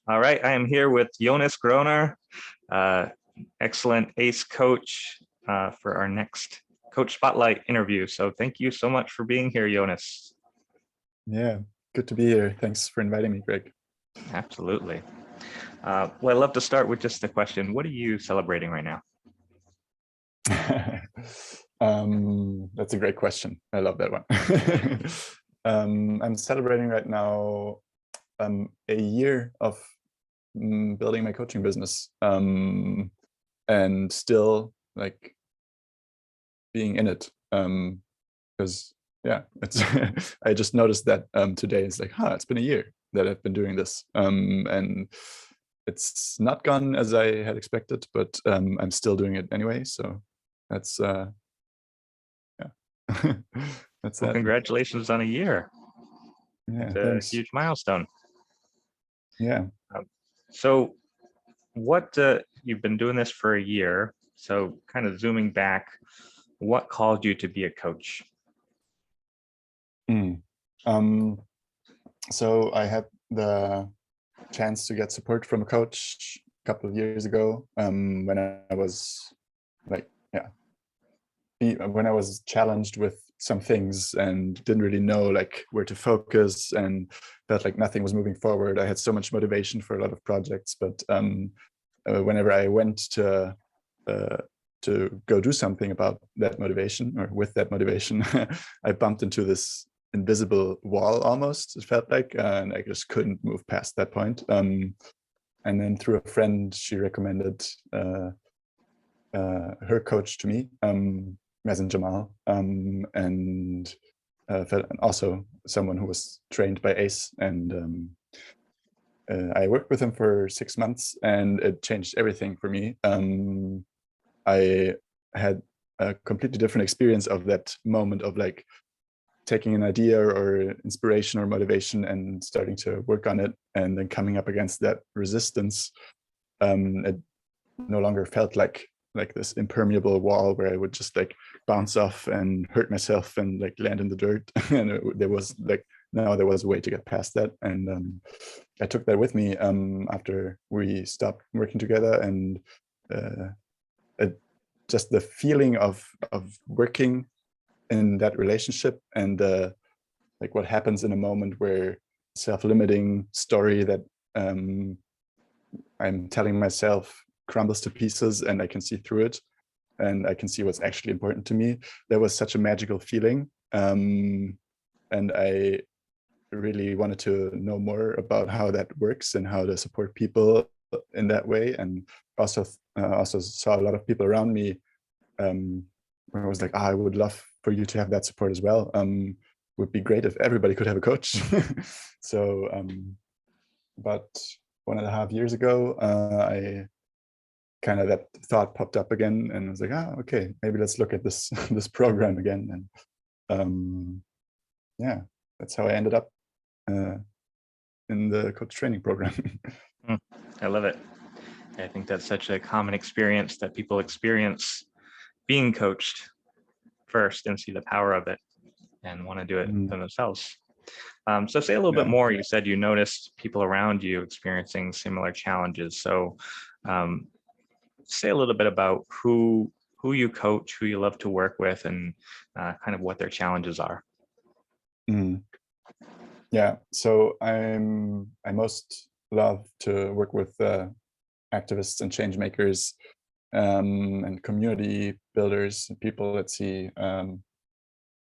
All right, I am here with Jonas Gröner, excellent ACE coach for our next Coach Spotlight interview. So thank you so much for being here, Jonas. Yeah, good to be here. Thanks for inviting me, Greg. Absolutely. Well, I'd love to start with just the question, what are you celebrating right now? That's a great question. I love that one. I'm celebrating right now a year of building my coaching business and still like being in it. Because yeah, it's I just noticed that today. It's like, it's been a year that I've been doing this. And it's not gone as I had expected, but I'm still doing it anyway. So that's yeah. That's well, congratulations on a year. Yeah, it's a huge milestone. Yeah. So what you've been doing this for a year. So kind of zooming back, what called you to be a coach? So I had the chance to get support from a coach a couple of years ago when I was when I was challenged with some things and didn't really know like where to focus and felt like nothing was moving forward. I had so much motivation for a lot of projects, but whenever I went to go do something about that motivation or with that motivation, I bumped into this invisible wall almost, it felt like, and I just couldn't move past that point. And then through a friend, she recommended her coach to me, 𝗢𝗫𝗵𝗲𝗍, and also someone who was trained by ACE. And I worked with him for 6 months and it changed everything for me. I had a completely different experience of that moment of like taking an idea or inspiration or motivation and starting to work on it, and then coming up against that resistance. It no longer felt like this impermeable wall where I would just like bounce off and hurt myself and like land in the dirt. And there was like, now there was a way to get past that. And I took that with me after we stopped working together, and just the feeling of working in that relationship and like what happens in a moment where self-limiting story that I'm telling myself crumbles to pieces, and I can see through it and I can see what's actually important to me. That was such a magical feeling. And I really wanted to know more about how that works and how to support people in that way. And also saw a lot of people around me where I was like, I would love for you to have that support as well. Would be great if everybody could have a coach. So about 1.5 years ago, I kind of, that thought popped up again, and I was like, okay, maybe let's look at this this program again. And yeah, that's how I ended up in the coach training program. I love it. I think that's such a common experience that people experience being coached first and see the power of it and want to do it themselves. So say a little bit more. You said you noticed people around you experiencing similar challenges. So say a little bit about who you coach, who you love to work with, and kind of what their challenges are. Yeah, so I most love to work with activists and change makers and community builders, people that see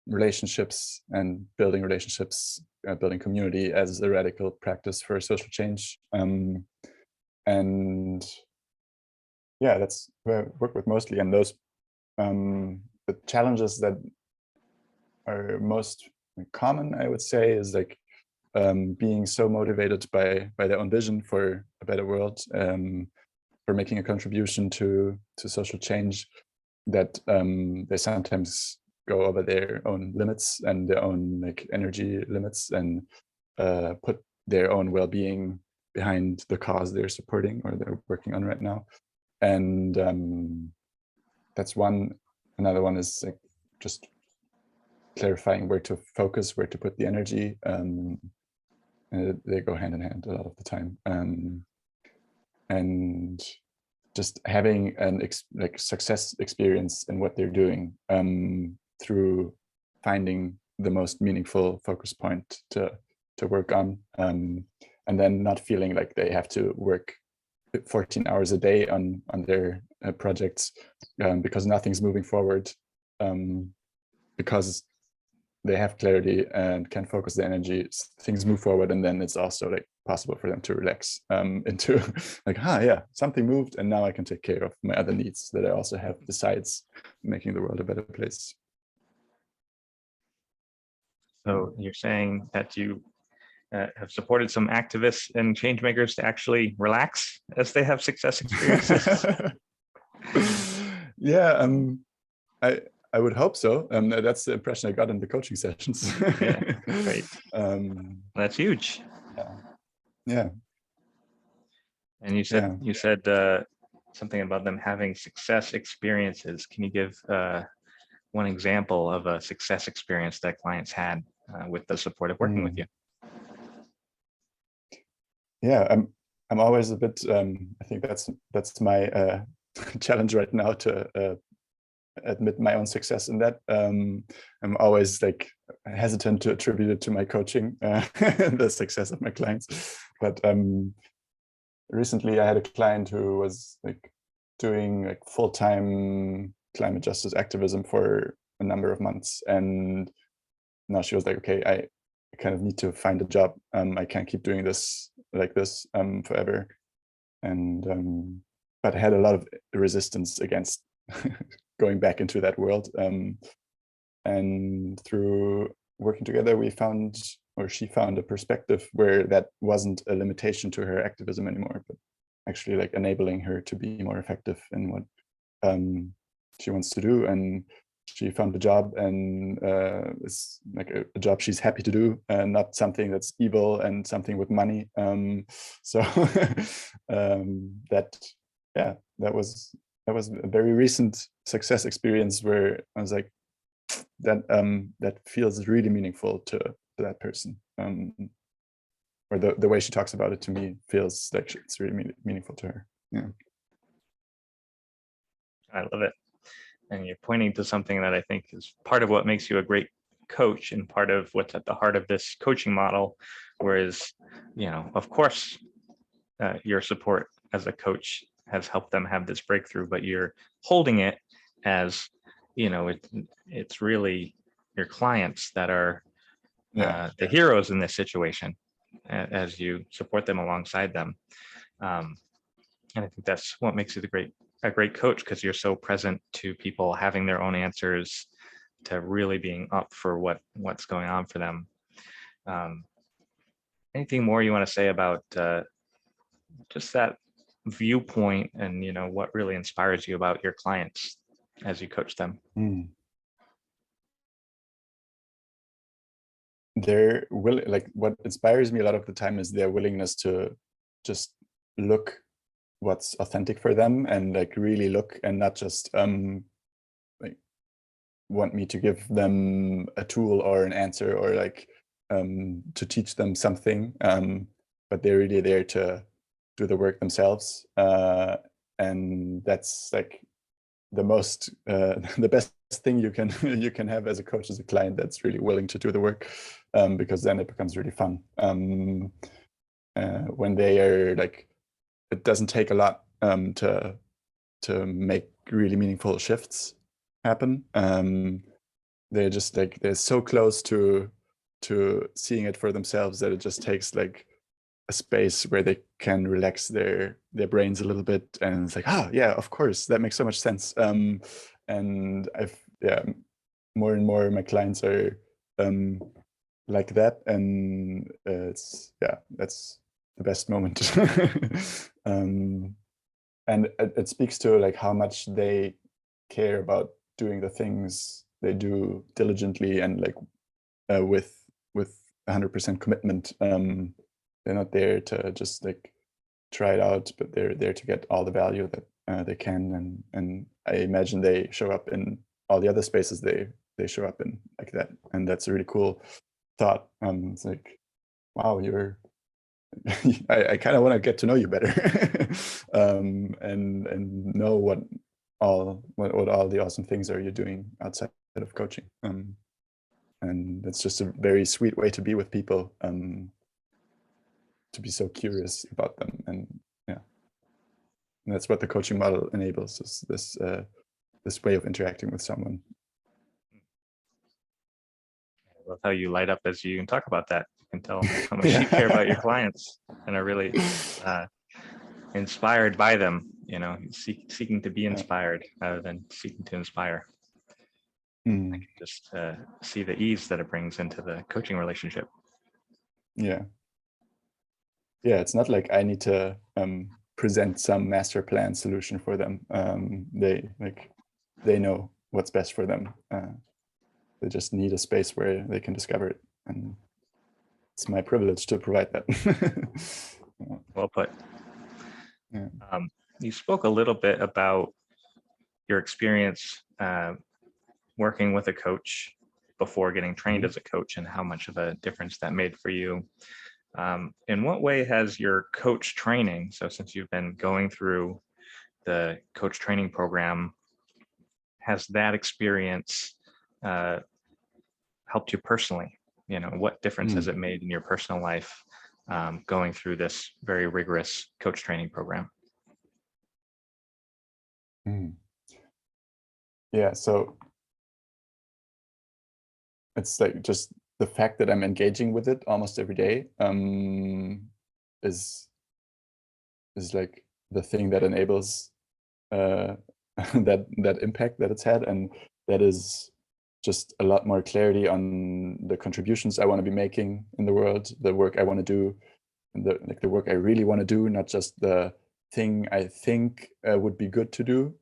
relationships and building relationships, building community as a radical practice for social change. And yeah, that's where I work with mostly. And those the challenges that are most common, I would say, is like being so motivated by their own vision for a better world, for making a contribution to social change, that they sometimes go over their own limits and their own like energy limits, and put their own well-being behind the cause they're supporting or they're working on right now. And that's one. Another one is like just clarifying where to focus, where to put the energy, and They go hand in hand a lot of the time. And just having an success experience in what they're doing through finding the most meaningful focus point to work on, and then not feeling like they have to work 14 hours a day on their projects because nothing's moving forward, because they have clarity and can focus their energy, things move forward, and then it's also like possible for them to relax into like, yeah, something moved, and now I can take care of my other needs that I also have besides making the world a better place. So you're saying that you have supported some activists and change makers to actually relax as they have success experiences? Yeah, I would hope so. That's the impression I got in the coaching sessions. Yeah, great. That's huge. Yeah. And you said something about them having success experiences. Can you give one example of a success experience that clients had with the support of working with you? Yeah, I'm always a bit. I think that's my challenge right now, to admit my own success in that. I'm always like hesitant to attribute it to my coaching, the success of my clients. But recently I had a client who was like doing like full-time climate justice activism for a number of months, and now she was like, okay, I kind of need to find a job. I can't keep doing this like this forever. And but I had a lot of resistance against going back into that world. And through working together, we found, or she found, a perspective where that wasn't a limitation to her activism anymore, but actually like enabling her to be more effective in what she wants to do. And she found a job, and it's like a job she's happy to do, and not something that's evil and something with money. So that was a very recent success experience where I was like, that feels really meaningful to that person, or the way she talks about it to me feels like it's really meaningful to her. Yeah, I love it. And you're pointing to something that I think is part of what makes you a great coach, and part of what's at the heart of this coaching model. Whereas, of course, your support as a coach has helped them have this breakthrough, but you're holding it as, it's really your clients that are the heroes in this situation, as you support them alongside them. And I think that's what makes you a great coach, because you're so present to people having their own answers, to really being up for what's going on for them. Anything more you want to say about just that viewpoint, and what really inspires you about your clients as you coach them? They're willing, like what inspires me a lot of the time is their willingness to just look what's authentic for them, and like really look, and not just like want me to give them a tool or an answer, or like to teach them something, but they're really there to do the work themselves, and that's like the most the best thing you can have as a coach, as a client that's really willing to do the work, because then it becomes really fun, when they are like, it doesn't take a lot to make really meaningful shifts happen. They're just like, they're so close to seeing it for themselves that it just takes like a space where they can relax their brains a little bit, and it's like, yeah, of course, that makes so much sense. And more and more my clients are like that, and that's the best moment. And it speaks to like how much they care about doing the things they do diligently, and like with 100% commitment. They're not there to just like try it out, but they're there to get all the value that they can. And I imagine they show up in all the other spaces they show up in like that. And that's a really cool thought. It's like, wow, you're I kind of want to get to know you better and know what all the awesome things are you're doing outside of coaching. And it's just a very sweet way to be with people, to be so curious about them. And yeah, and that's what the coaching model enables, is this way of interacting with someone. I love how you light up as you talk about that. You can tell how much you care about your clients and are really inspired by them, you know, seeking to be inspired rather than seeking to inspire. I can just see the ease that it brings into the coaching relationship. Yeah. Yeah, it's not like I need to present some master plan solution for them. They know what's best for them. They just need a space where they can discover it, and it's my privilege to provide that. Well put. Yeah. You spoke a little bit about your experience working with a coach before getting trained as a coach, and how much of a difference that made for you. In what way has your coach training, so since you've been going through the coach training program, has that experience helped you personally? You know, what difference has it made in your personal life going through this very rigorous coach training program? Yeah, so it's like just the fact that I'm engaging with it almost every day is like the thing that enables that impact that it's had, and that is just a lot more clarity on the contributions I want to be making in the world, the work I want to do, and the work I really want to do, not just the thing I think would be good to do,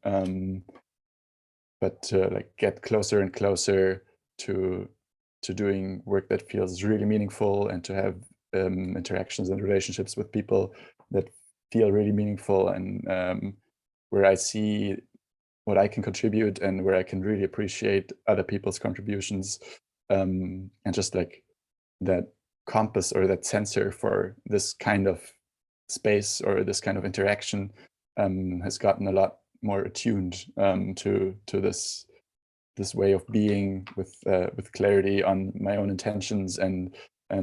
but to like get closer and closer to doing work that feels really meaningful, and to have interactions and relationships with people that feel really meaningful, and where I see what I can contribute and where I can really appreciate other people's contributions, and just like that compass or that sensor for this kind of space or this kind of interaction has gotten a lot more attuned to this way of being with clarity on my own intentions, and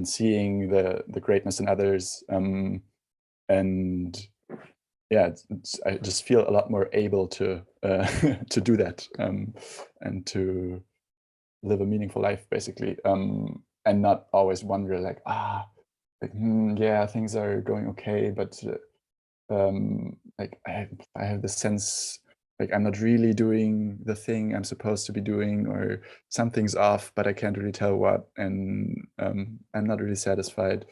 seeing the greatness in others, and yeah, I just feel a lot more able to to do that, and to live a meaningful life, basically, and not always wonder like, yeah, things are going okay, but like I have the sense like I'm not really doing the thing I'm supposed to be doing, or something's off, but I can't really tell what, and I'm not really satisfied.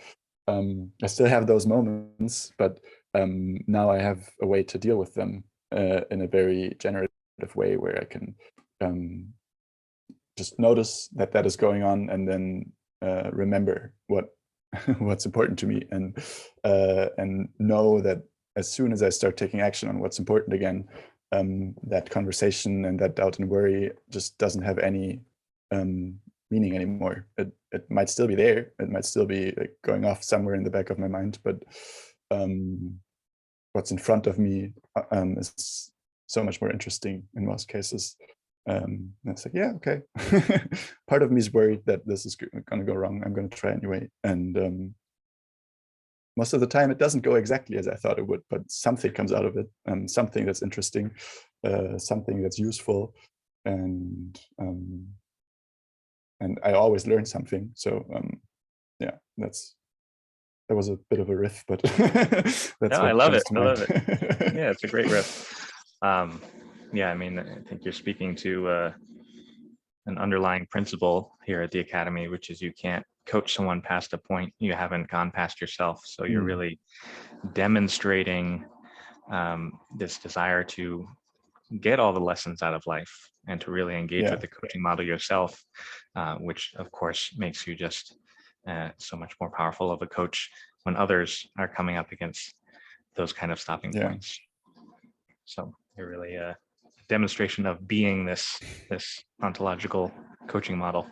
I still have those moments, but now I have a way to deal with them in a very generative way, where I can just notice that that is going on, and then remember what's important to me, and know that as soon as I start taking action on what's important again, that conversation and that doubt and worry just doesn't have any meaning anymore. It might still be there. It might still be like going off somewhere in the back of my mind, but what's in front of me is so much more interesting in most cases. And it's like, yeah, okay. Part of me is worried that this is going to go wrong. I'm going to try anyway. And most of the time it doesn't go exactly as I thought it would, but something comes out of it, something that's interesting, something that's useful. And I always learn something. So yeah, that was a bit of a riff, but that's no, I love it. I love it. Yeah, it's a great riff. Yeah, I mean, I think you're speaking to an underlying principle here at the Academy, which is you can't coach someone past a point you haven't gone past yourself. So you're really demonstrating this desire to get all the lessons out of life and to really engage with the coaching model yourself, which of course makes you just so much more powerful of a coach when others are coming up against those kind of stopping points. So you're really a demonstration of being this ontological coaching model.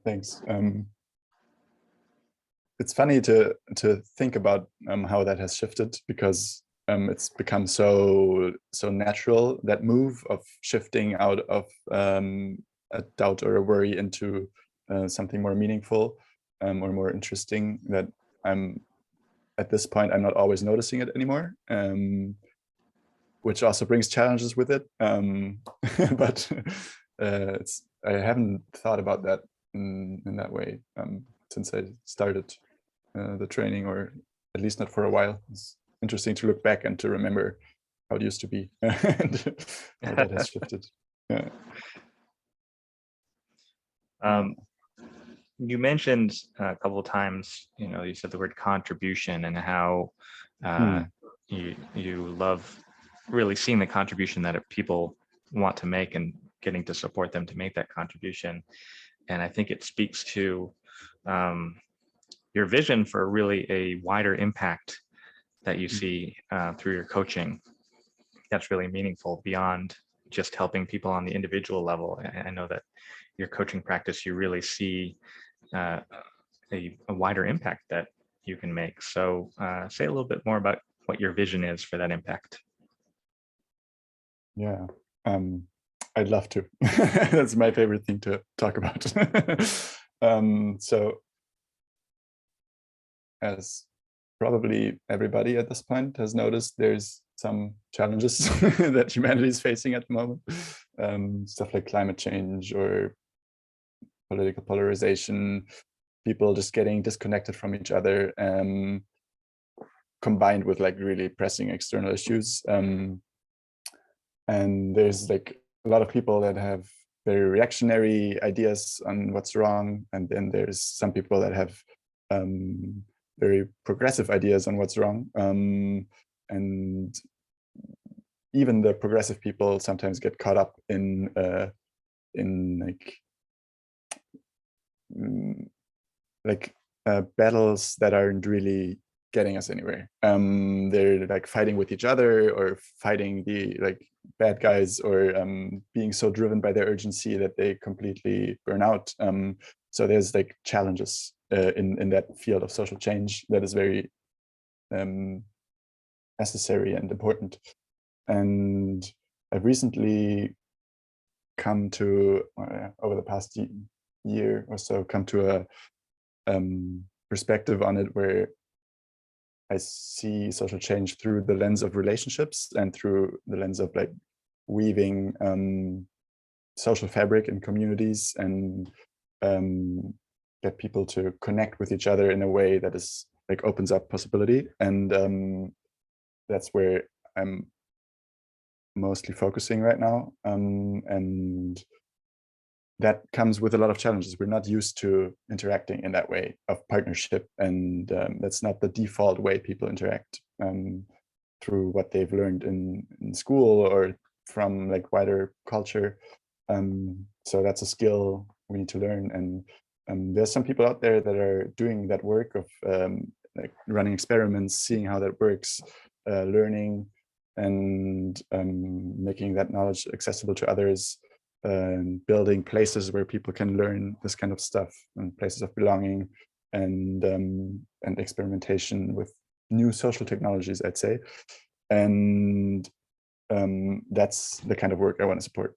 Thanks. it's funny to think about how that has shifted, because it's become so natural, that move of shifting out of a doubt or a worry into something more meaningful or more interesting, that at this point I'm not always noticing it anymore, which also brings challenges with it. But I haven't thought about that in that way since I started the training, or at least not for a while. It's interesting to look back and to remember how it used to be and how that has shifted. Yeah. You mentioned a couple of times, you said the word contribution, and how you love really seeing the contribution that people want to make and getting to support them to make that contribution. And I think it speaks to your vision for really a wider impact that you see through your coaching. That's really meaningful beyond just helping people on the individual level. I know that your coaching practice, you really see a wider impact that you can make. So say a little bit more about what your vision is for that impact. Yeah, I'd love to. That's my favorite thing to talk about. So as probably everybody at this point has noticed, there's some challenges that humanity is facing at the moment. Stuff like climate change or political polarization, people just getting disconnected from each other, combined with like really pressing external issues. And there's like a lot of people that have very reactionary ideas on what's wrong, and then there's some people that have very progressive ideas on what's wrong. And even the progressive people sometimes get caught up in battles that aren't really getting us anywhere. They're like fighting with each other, or fighting the like bad guys, or being so driven by their urgency that they completely burn out. So there's like challenges in that field of social change that is very necessary and important. And I've recently come to, over the past year or so, come to a perspective on it where I see social change through the lens of relationships, and through the lens of like weaving social fabric in communities, and get people to connect with each other in a way that is like opens up possibility. And that's where I'm mostly focusing right now. And that comes with a lot of challenges. We're not used to interacting in that way of partnership, and that's not the default way people interact through what they've learned in school or from like wider culture. So that's a skill we need to learn. And there's some people out there that are doing that work of like running experiments, seeing how that works, learning, and making that knowledge accessible to others. Building places where people can learn this kind of stuff, and places of belonging, and experimentation with new social technologies, I'd say. And that's the kind of work I want to support.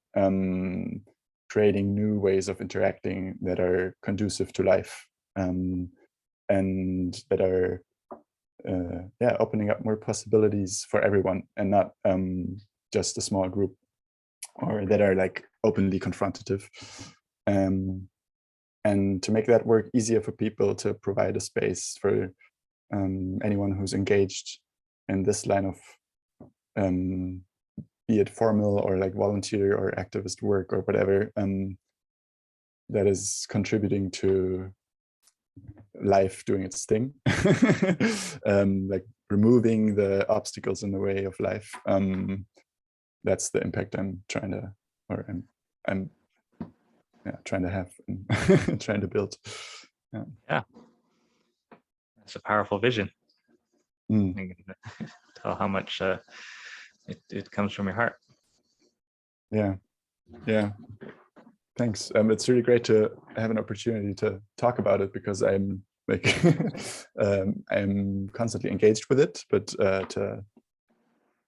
Creating new ways of interacting that are conducive to life, and that are opening up more possibilities for everyone, and not just a small group, or that are like openly confrontative. And to make that work easier for people, to provide a space for anyone who's engaged in this line of be it formal or like volunteer or activist work or whatever, that is contributing to life doing its thing. Like removing the obstacles in the way of life. That's the impact I'm trying to, or I'm trying to have, and trying to build. Yeah, that's a powerful vision. You can tell how much it comes from your heart. Yeah, thanks. It's really great to have an opportunity to talk about it, because I'm like I'm constantly engaged with it, but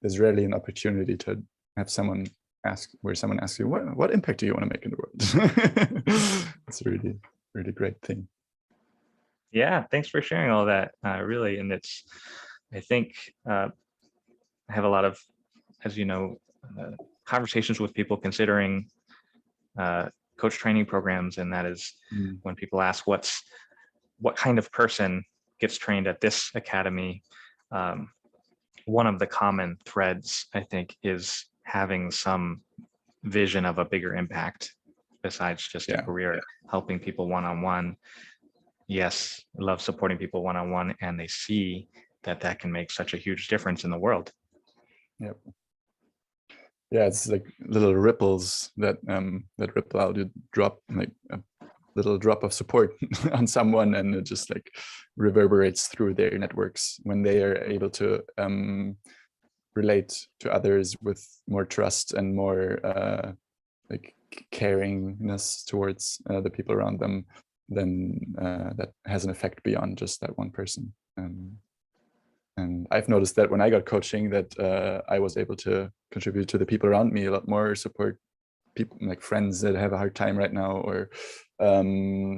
there's rarely an opportunity to have someone someone asks you, what impact do you want to make in the world? It's a really, really great thing. Yeah, thanks for sharing all that. Really, and I think I have a lot of, as you know, conversations with people considering coach training programs, and that is when people ask what kind of person gets trained at this academy. One of the common threads, I think, is having some vision of a bigger impact besides just a career, helping people one-on-one. Yes, I love supporting people one-on-one, and they see that can make such a huge difference in the world. Yep. Yeah, it's like little ripples that ripple out. You drop like a little drop of support on someone, and it just like reverberates through their networks when they are able to relate to others with more trust and more like caringness towards the people around them. Then that has an effect beyond just that one person. And I've noticed that when I got coaching, that I was able to contribute to the people around me a lot more, support people like friends that have a hard time right now, or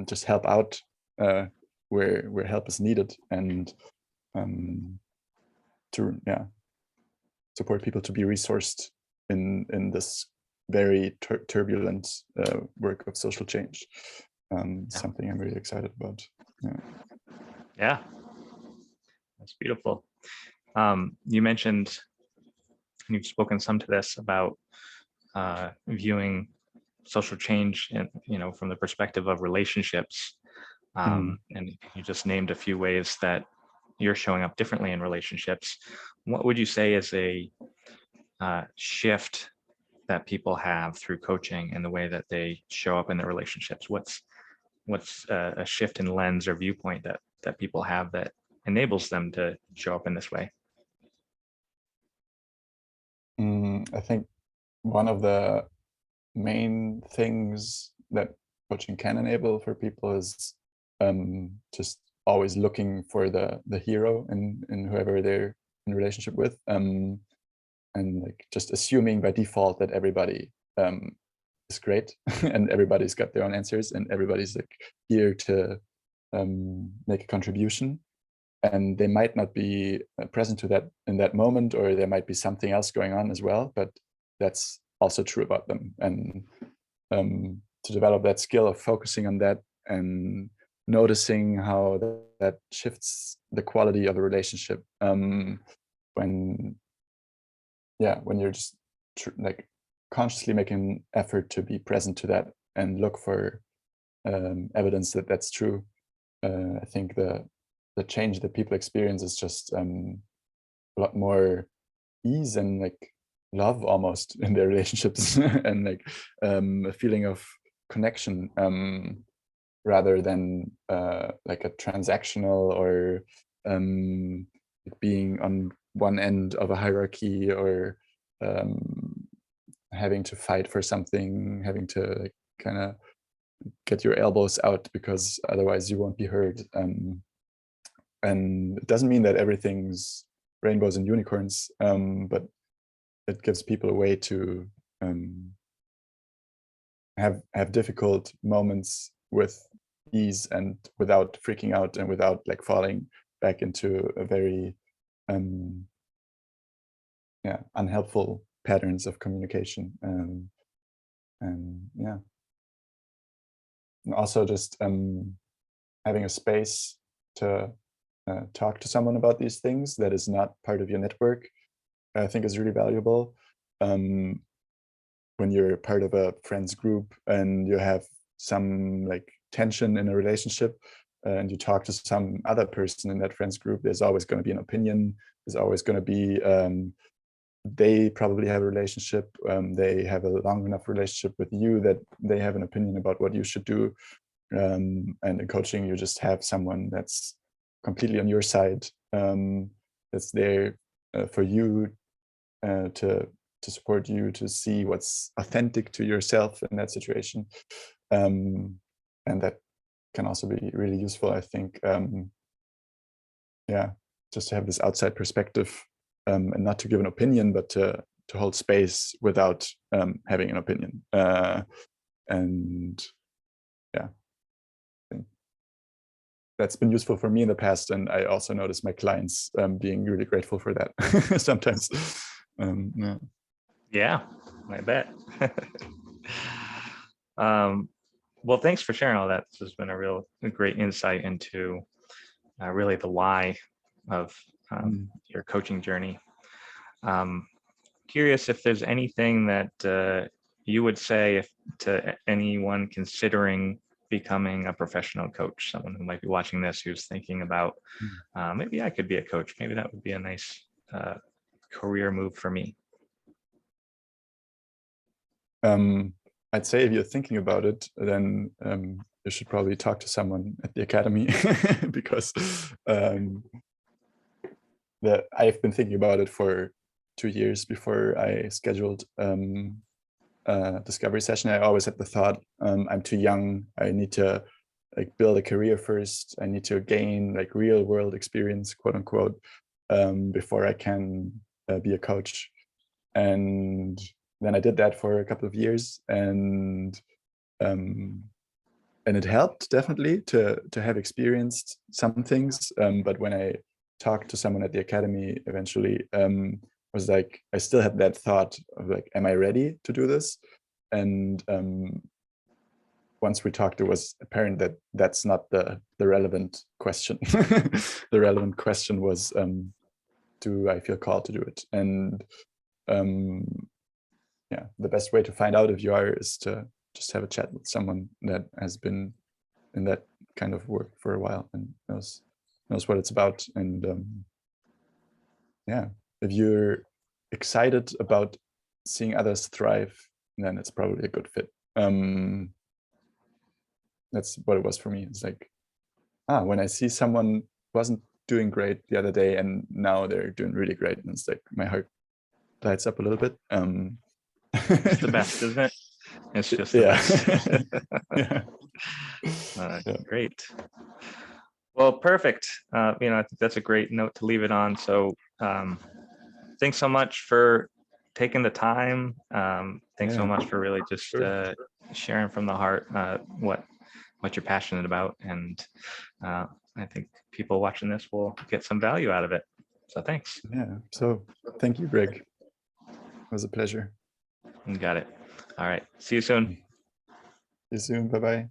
just help out where help is needed, and to support people to be resourced in this very turbulent work of social change. Something I'm really excited about. Yeah, that's beautiful. You mentioned, and you've spoken some to this about viewing social change, and from the perspective of relationships. And you just named a few ways that you're showing up differently in relationships. What would you say is a shift that people have through coaching and the way that they show up in their relationships? What's a shift in lens or viewpoint that people have that enables them to show up in this way? I think one of the main things that coaching can enable for people is just always looking for the hero in whoever they're in relationship with, and like just assuming by default that everybody is great and everybody's got their own answers and everybody's like here to make a contribution. And they might not be present to that in that moment, or there might be something else going on as well, but that's also true about them. And to develop that skill of focusing on that and noticing how that shifts the quality of a relationship, when you're just like consciously making an effort to be present to that and look for evidence that that's true. I think the change that people experience is just a lot more ease and like love almost in their relationships, and like a feeling of connection, rather than like a transactional or being on one end of a hierarchy, or having to fight for something, having to like kind of get your elbows out because otherwise you won't be heard. And it doesn't mean that everything's rainbows and unicorns, but it gives people a way to have difficult moments with ease and without freaking out and without like falling back into a very unhelpful patterns of communication. And also just having a space to talk to someone about these things that is not part of your network, I think is really valuable. When you're part of a friends group and you have some like tension in a relationship, and you talk to some other person in that friends group, there's always going to be an opinion. There's always going to be, they probably have a relationship. They have a long enough relationship with you that they have an opinion about what you should do. And in coaching, you just have someone that's completely on your side, that's there for you, to support you, to see what's authentic to yourself in that situation, and that can also be really useful, I think. Yeah, just to have this outside perspective, and not to give an opinion, but to hold space without having an opinion. And yeah, I think that's been useful for me in the past, and I also notice my clients being really grateful for that sometimes. Yeah. Yeah, I bet. Well, thanks for sharing all that. This has been a great insight into really the why of your coaching journey. Curious if there's anything that you would say to anyone considering becoming a professional coach, someone who might be watching this who's thinking about maybe I could be a coach, maybe that would be a nice career move for me. I'd say if you're thinking about it, then you should probably talk to someone at the academy, because I've been thinking about it for 2 years before I scheduled a discovery session. I always had the thought, I'm too young. I need to like build a career first. I need to gain like real world experience, quote unquote, before I can be a coach. And then I did that for a couple of years, and it helped definitely to have experienced some things. But when I talked to someone at the academy, eventually, was like, I still had that thought of like, am I ready to do this? And once we talked, it was apparent that that's not the relevant question. The relevant question was, do I feel called to do it? And yeah, the best way to find out if you are is to just have a chat with someone that has been in that kind of work for a while and knows what it's about. And yeah, if you're excited about seeing others thrive, then it's probably a good fit. That's what it was for me. It's like, when I see someone wasn't doing great the other day and now they're doing really great, and it's like my heart lights up a little bit. It's the best, isn't it? It's just the best. Yeah. Great. Well, perfect. I think that's a great note to leave it on. So thanks so much for taking the time. Thanks so much for really just sharing from the heart what you're passionate about. And I think people watching this will get some value out of it. So thanks. Yeah. So thank you, Greg. It was a pleasure. You got it. All right. See you soon. See you soon. Bye-bye.